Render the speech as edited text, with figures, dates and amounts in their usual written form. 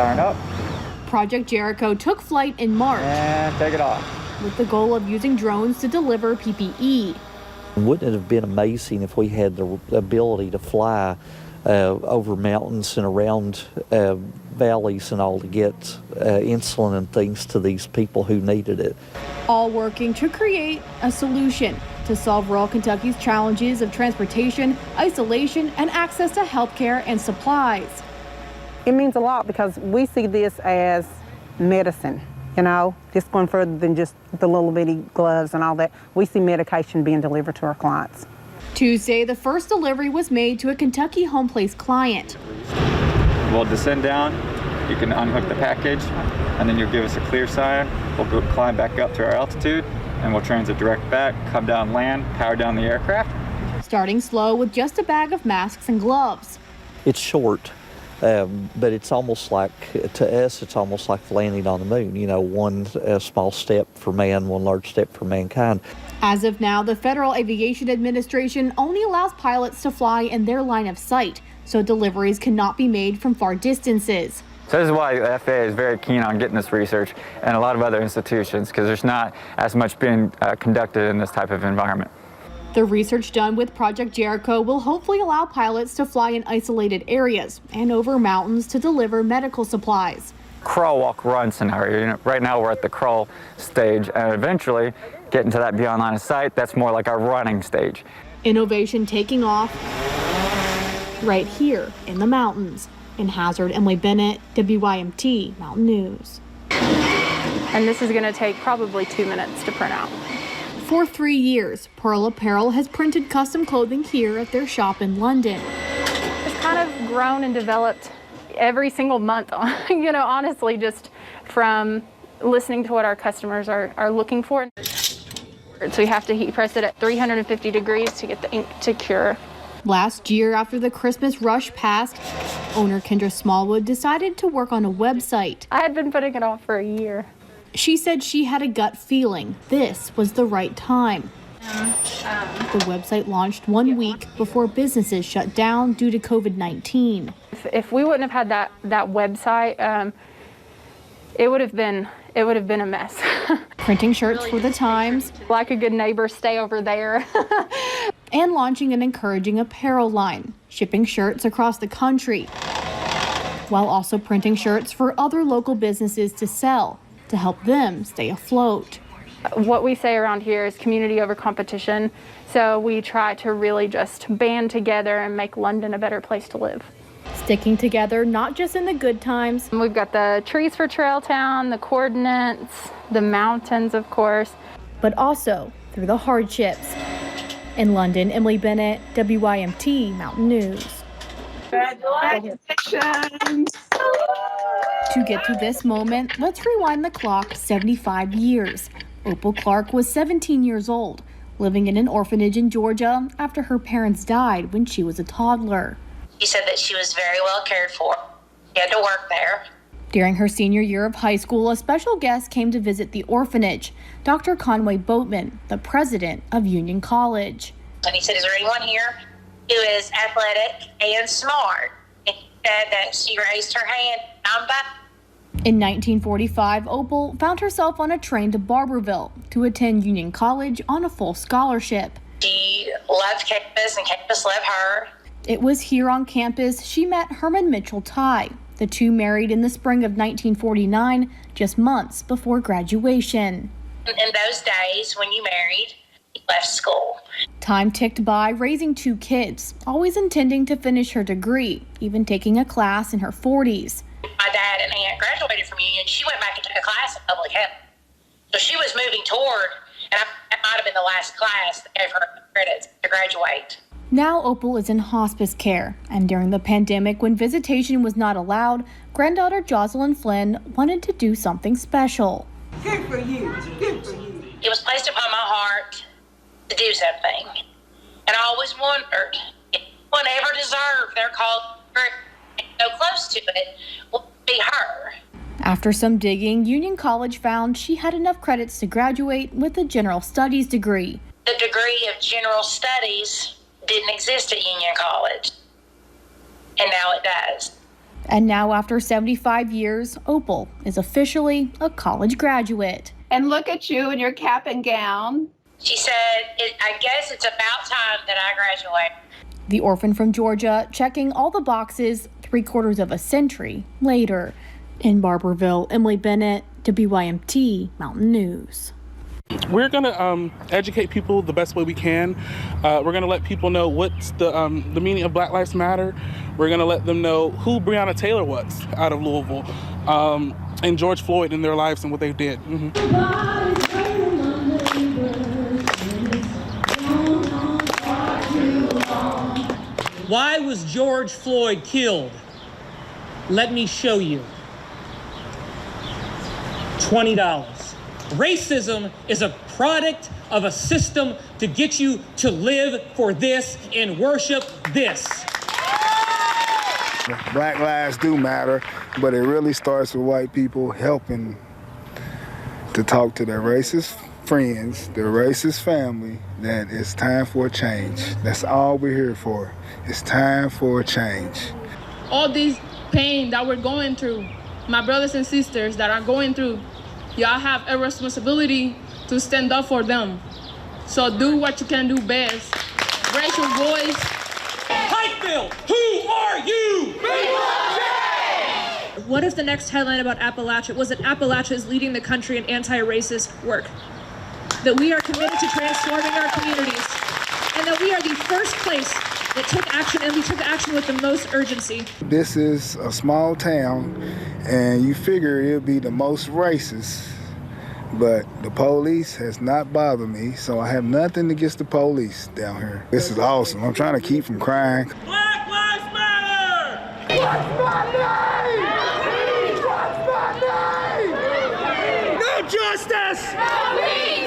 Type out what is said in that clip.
Powering up. Project Jericho took flight in March. And take it off. With the goal of using drones to deliver PPE. Wouldn't it have been amazing if we had the ability to fly over mountains and around valleys and all to get insulin and things to these people who needed it? All working to create a solution to solve rural Kentucky's challenges of transportation, isolation, and access to healthcare and supplies. It means a lot because we see this as medicine, you know, just going further than just the little bitty gloves and all that. We see medication being delivered to our clients. Tuesday, the first delivery was made to a Kentucky Home Place client. We'll descend down, you can unhook the package, and then you'll give us a clear sign. We'll go climb back up to our altitude, and we'll transit direct back, come down land, power down the aircraft. Starting slow with just a bag of masks and gloves. It's short, but it's almost like, to us, it's almost like landing on the moon. You know, one small step for man, one large step for mankind. As of now, the Federal Aviation Administration only allows pilots to fly in their line of sight, so deliveries cannot be made from far distances. So this is why the FAA is very keen on getting this research and a lot of other institutions, because there's not as much being conducted in this type of environment. The research done with Project Jericho will hopefully allow pilots to fly in isolated areas and over mountains to deliver medical supplies. Crawl, walk, run scenario. You know, right now we're at the crawl stage, and eventually getting to that beyond line of sight, that's more like our running stage. Innovation taking off right here in the mountains. In Hazard, Emily Bennett, WYMT Mountain News. And this is going to take probably 2 minutes to print out. For 3 years, Pearl Apparel has printed custom clothing here at their shop in London. It's kind of grown and developed every single month, you know, honestly, just from listening to what our customers are looking for. So we have to heat press it at 350 degrees to get the ink to cure. Last year, after the Christmas rush passed, owner Kendra Smallwood decided to work on a website. I had been putting it off for a year. She said she had a gut feeling this was the right time. The website launched 1 week before businesses shut down due to COVID-19. If we wouldn't have had that website, it would have been a mess. Printing shirts for the Times. Like a good neighbor, stay over there. And launching an encouraging apparel line, shipping shirts across the country, while also printing shirts for other local businesses to sell, to help them stay afloat. What we say around here is community over competition, so we try to really just band together and make London a better place to live. Sticking together, not just in the good times. We've got the trees for Trail Town, the coordinates, the mountains, of course, but also through the hardships. In London, Emily Bennett, WYMT Mountain News. Congratulations! To get to this moment, let's rewind the clock 75 years. Opal Clark was 17 years old, living in an orphanage in Georgia after her parents died when she was a toddler. She said that she was very well cared for. She had to work there. During her senior year of high school, a special guest came to visit the orphanage, Dr. Conway Boatman, the president of Union College. And he said, is there anyone here who is athletic and smart? And he said that she raised her hand. I'm back. In 1945, Opal found herself on a train to Barberville to attend Union College on a full scholarship. She loved campus and campus loved her. It was here on campus she met Herman Mitchell Ty. The two married in the spring of 1949, just months before graduation. In those days, when you married, you left school. Time ticked by raising 2 kids, always intending to finish her degree, even taking a class in her 40s. My dad and aunt graduated from Union. She went back and took a class in public health. So she was moving toward, and that might have been the last class that gave her credits to graduate. Now Opal is in hospice care, and during the pandemic when visitation was not allowed, granddaughter Jocelyn Flynn wanted to do something special. Good for you. Good for you. It was placed upon my heart to do something. And I always wondered, if anyone ever deserved their call and go close to it, will be her. After some digging, Union College found she had enough credits to graduate with a general studies degree. The degree of general studies didn't exist at Union College, and now it does. And now, after 75 years, Opal is officially a college graduate. And look at you in your cap and gown. She said, I guess it's about time that I graduate. The orphan from Georgia checking all the boxes 3/4 of a century later. In Barberville, Emily Bennett, WYMT Mountain News. We're going to educate people the best way we can. We're going to let people know what's the meaning of Black Lives Matter. We're going to let them know who Breonna Taylor was out of Louisville, and George Floyd in their lives and what they did. Why was George Floyd killed? Let me show you. $20. Racism is a product of a system to get you to live for this and worship this. Black lives do matter, but it really starts with white people helping to talk to their racist friends, their racist family, that it's time for a change. That's all we're here for. It's time for a change. All this pain that we're going through, my brothers and sisters that are going through, y'all have a responsibility to stand up for them. So do what you can do best. Raise your voice. Pikeville, who are you? What if the next headline about Appalachia was that Appalachia is leading the country in anti-racist work? That we are committed to transforming our communities, and that we are the first place that took action, and we took action with the most urgency. This is a small town, and you figure it'll be the most racist, but the police has not bothered me, so I have nothing against the police down here. This is awesome. I'm trying to keep from crying. Black Lives Matter! What's my name? What's my name? No justice! No peace!